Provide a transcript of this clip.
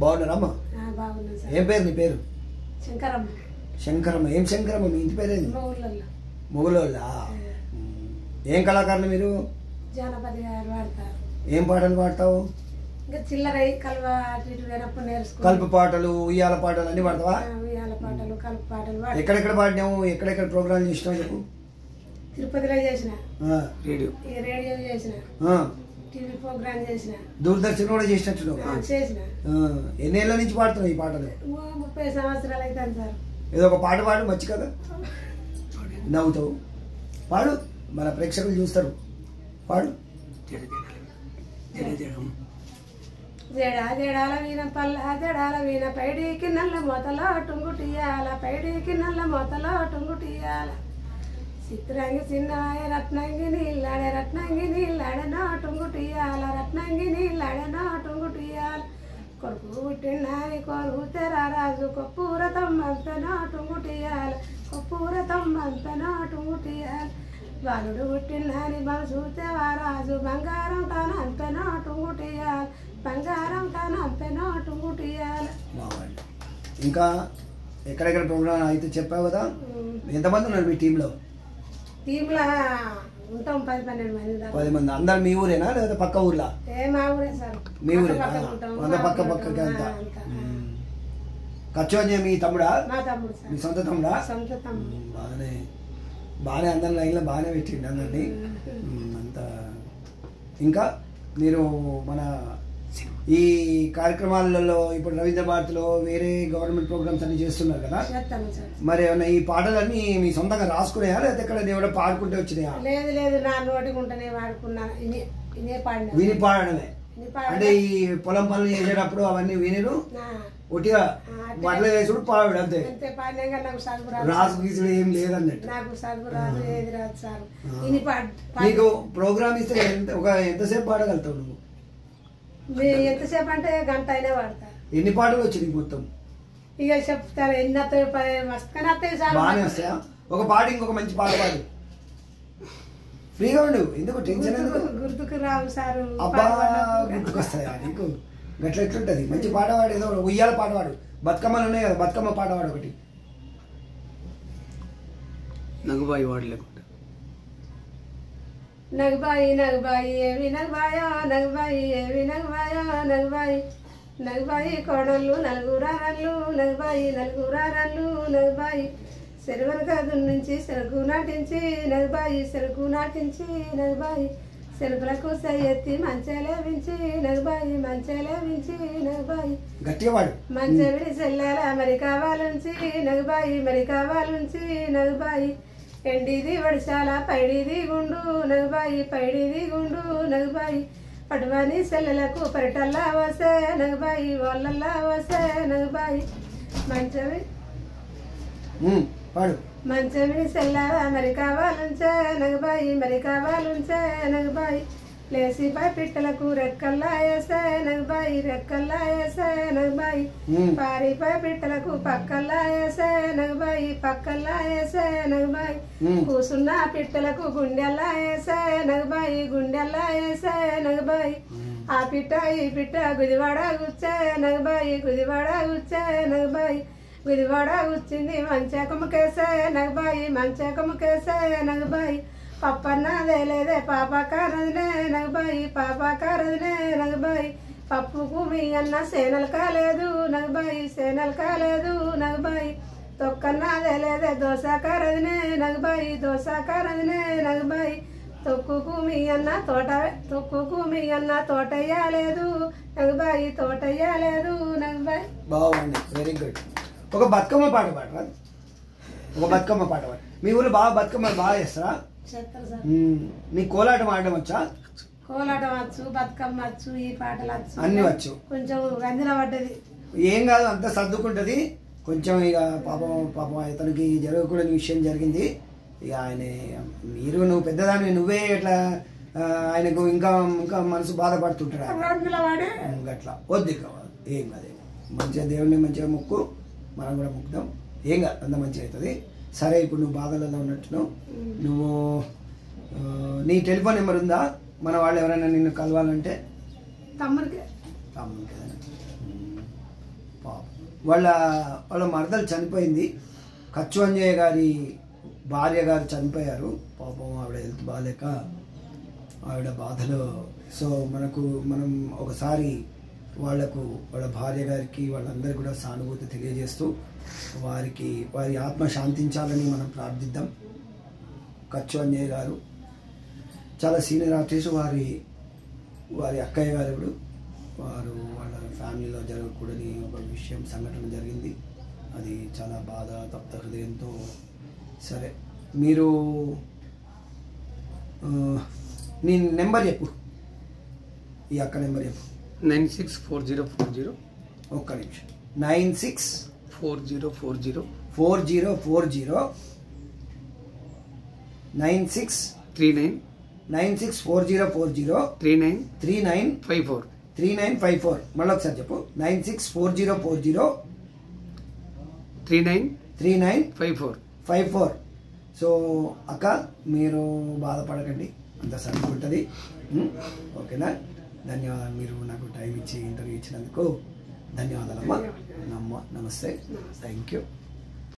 బాగున్నారమ్మా? ఏం పేరు నీ పేరు? శంకరమ్మ. శంకరమ్మ. ఏం శంకరమ్మ? మీ ఇంటి పేరేంది? మొగులోళ్ళ. ఏం కళాకారులు మీరు? జానపద పాడతారు. ఏం పాటలు పాడతావు? ఇంకా చిల్లర కలుపు పాటలు, ఉయ్యాల పాటలు అన్ని పాడతావా? ఉయ్యాల పాటలు, కలుపు పాటలు. ఎక్కడెక్కడ పాడినావు? ఎక్కడెక్కడ ప్రోగ్రామ్ చేసినావు చెప్పు. తిరుపతిలో చేసిన, రేడియో చేసిన, టీవీ ప్రోగ్రామ్ చేసిన, దూరదర్శన్ కూడా చేసినట్టు చేసిన. ఎన్నేళ్ల నుంచి పాడుతున్నావు ఈ పాటలు? 30 సంవత్సరాలు అవుతాను సార్. ఏదో ఒక పాట పాడు, మంచి కదా, నవ్వుతావు. పాడు, మన ప్రేక్షకులు చూస్తారు. పాడు. జడా జడాల వీణ పల్ల జడాల వీణ పైడికి నల్ల మొతలో టుంగుటియాల, పైడికి నల్ల మొతలో టుంగుటియాల. చిత్రంగి చిన్నవాయ రత్నంగి నీళ్ళాడే, రత్నంగి నీళ్ళాడే నా టుంగుటియాల, రత్నంగి నీళ్ళాడే నా టుంగుటియాల. కొడుకు పుట్టినాని కొరుకుతే రారాజు, కొప్పూర తమ్మంత నా టుంగుటియాల, కొప్పూర తమ్మంత నా టుంగుటియాల. బాలుడు పుట్టినాని బంసూతే వారాజు, బంగారం తాను అంత నా టుంగుటియాల, బంగారం తాను అంత నా టుంగుటియాల. ఇంకా ఎక్కడెక్కడ ప్రోగ్రామ్ అయితే చెప్పావు కదా, ఎంతమంది ఉన్నారు మీ టీంలో? టీంలో ఉంటాం 10-12 మంది. 10 మంది. అందరు మీ ఊరేనా లేదా పక్క ఊర్లా? మా ఊరే సార్. మీ ఊరే? అంత పక్క పక్కకి అంతా. ఖర్చు అని మీ తమ్ముడా? మా తమ్ముడు సార్. మీ సొంత తమ్ముడా? సొంత తమ్ముడు. బాగానే అందరి లైన్లో బాగానే పెట్టిండు అందరినీ అంతా. ఇంకా మీరు మన ఈ కార్యక్రమాలలో ఇప్పుడు రవీంద్ర భారతిలో వేరే గవర్నమెంట్ ప్రోగ్రామ్స్ అన్ని చేస్తున్నారు కదా, మరి ఏమన్నా ఈ పాటలన్నీ మీ సొంతంగా రాసుకున్నాయా లేదా ఎక్కడ ఎవడో పాడుకుంటే వచ్చినాయా? లేదు లేదు, నా నోటి ఉంటేనే వాడుకున్నా. విని పాడడమే. అంటే ఈ పొలం పనులు చేసేటప్పుడు అవన్నీ వినిరు, ఒట్టిగా బట్టలు వేసుడు పాడు అంతే. రాసు గీసుడు ఏం లేదన్నట్టు. నీకు ప్రోగ్రామ్ ఇస్తే ఎంతసేపు పాడగలుగుతావు నువ్వు? ఎంతసేపు అంటే గంట అయినా పాడతా. ఎన్ని పాటలు వచ్చినాయి మొత్తం? ఇక చెప్తాను ఎన్ని వస్తాయి, మస్తు వస్తాయి సార్. బాగానే వస్తాయా? ఒక పాట, ఇంకొక మంచి పాట పాడు. ఫ్రీగా ఉండు, ఎందుకు టెన్షన్ ఎందుకు? గుర్తుకు రావు సార్. అబ్బా, గుర్తుకొస్తాయా నీకు? గట్ల ఎట్లుంటది? మంచి పాట పాడు, ఏదో ఉయ్యాల పాట పాడు. బతుకమ్మలు ఉన్నాయి కదా, బతుకమ్మ పాట పాడు ఒకటి. నగుబాయి వాడలేకుండా నగబాయి నగబాయి ఏవి నగబాయా, నగబాయి ఏవి నగబాయా, నగబాయి నగబాయి కోడళ్ళు నలుగురారళ్ళు, నగబాయి నలుగురారళ్ళు, నగబాయి చెరువనకాదు నుంచి చెరుకు నాటించి, నగబాయి చెరుకు నాటించి, నగబాయి చెరుకులకు ఎత్తి మంచెలేవించి, నగబాయి మంచెలేవించి, నగబాయి మంచె విడి చెల్లాల మరి కావాలుంచి, నగబాయి మరి కావాలుంచి, నగబాయి ఎండిది వడిశాల పైడిది గుండు, నగబాయి పైడిది గుండు, నగబాయి పటువని సెల్లెలకు పరిటల్లా వసే, నగబాయి వాళ్ళల్లా వసే, నగబాయి మంచవి మంచమిని సెల్లాల మరి కావాలుంచే, నగబాయి మరి కావాలుంచే, నగబాయి లేసిపై పిట్టలకు రెక్కల్లా వేసే, నగబాయి రెక్కల్లా వేసే, నగబాయి పారిపై పిట్టలకు పక్కల్లా వేసే, నగబాయి పక్కల్లా వేసే, నగబాయి కూసున్న పిట్టలకు గుండెల్లా వేసే, నగబాయి గుండెల్లా వేసే, నగబాయి ఆ పిట్ట ఈ పిట్ట గుదివాడ గుచ్చే, నగబాయి గుదివాడ గుచ్చే, నగబాయి గుదివాడ గుచ్చింది మంచకముకేసే, నగబాయి మంచకముకేసే, నగబాయి పప్పన్న లేదే పాపకారదినే, నగబాయి పాపకారదినే, నగబాయి పప్పుకు మీ అన్న సేనలు కాలేదు, నగబాయి సేనలు కాలేదు, నగబాయి తొక్కన్న లేదే దోసకారదినే, నగబాయి దోసకారదినే, నగబాయి తొక్కుకు మీ అన్న తోటయ్యలేదు, నగబాయి తోటయ్యలేదు, నగబాయి. బాగుంది, వెరీ గుడ్. ఒక బతుకమ్మ పాట పాడరా? ఒక బతుకమ్మ పాట పాడు. మీ ఊళ్ళో బాగా బతుకమ్మ బాగా చేస్తారా? నీ కోలాటం ఆడడం వచ్చా? కోలాటం వచ్చు, బతుకమ్మ వచ్చు, ఈ పాటలు వచ్చు, అన్ని వచ్చు. కొంచెం గంజన పడ్డది. ఏం కాదు, అంత సర్దుకుంటది. కొంచెం ఇక పాపం అతనికి జరగకూడని విషయం జరిగింది. ఇక ఆయన నువ్వు పెద్దదాన్ని, నువ్వే ఇట్లా ఆయనకు ఇంకా ఇంకా మనసు బాధపడుతుంటాడు అట్లా. వద్దు ఏం కాదు, మంచిగా దేవుడిని మంచిగా మొక్కు, మనం కూడా మొక్కుదాం, ఏం కాదు, అంత మంచిగా అవుతుంది. సరే, ఇప్పుడు నువ్వు బాధలలో ఉన్నట్టున్నావు. నువ్వు నీ టెలిఫోన్ నెంబర్ ఉందా? మన వాళ్ళు ఎవరైనా నిన్ను కలవాలంటే? తమ్ముడికి. పాపం వాళ్ళ మరదలు చనిపోయింది. కచ్చు అంజయ్య గారి భార్య గారు చనిపోయారు. పాపం ఆవిడ హెల్త్ బాగాలేక ఆవిడ బాధలో. సో మనం ఒకసారి వాళ్ళ భార్య గారికి వాళ్ళందరికీ కూడా సానుభూతి తెలియజేస్తూ వారి ఆత్మ శాంతించాలని మనం ప్రార్థిద్దాం. కచ్చు అంజయ్య గారు చాలా సీనియర్ ఆర్టిస్ట్. వారి అక్కయ్య గారు ఇప్పుడు వాళ్ళ ఫ్యామిలీలో జరగకూడని ఒక సంఘటన జరిగింది. అది చాలా బాధ తప్త హృదయంతో. సరే, మీరు నీ నెంబర్ చెప్పు, ఈ అక్క నెంబర్ చెప్పు. 964040. ఒక్క నిమిషం. 964040 3954. మళ్ళీ ఒకసారి చెప్పు. 964040 3954. సో అక్క, మీరు బాధపడకండి, అంత సరిపోతుంది. ఓకేనా? ధన్యవాదాలు. మీరు నాకు టైం ఇచ్చి ఇంటర్వ్యూ ఇచ్చినందుకు ధన్యవాదాలమ్మా. నమస్తే. Thank you.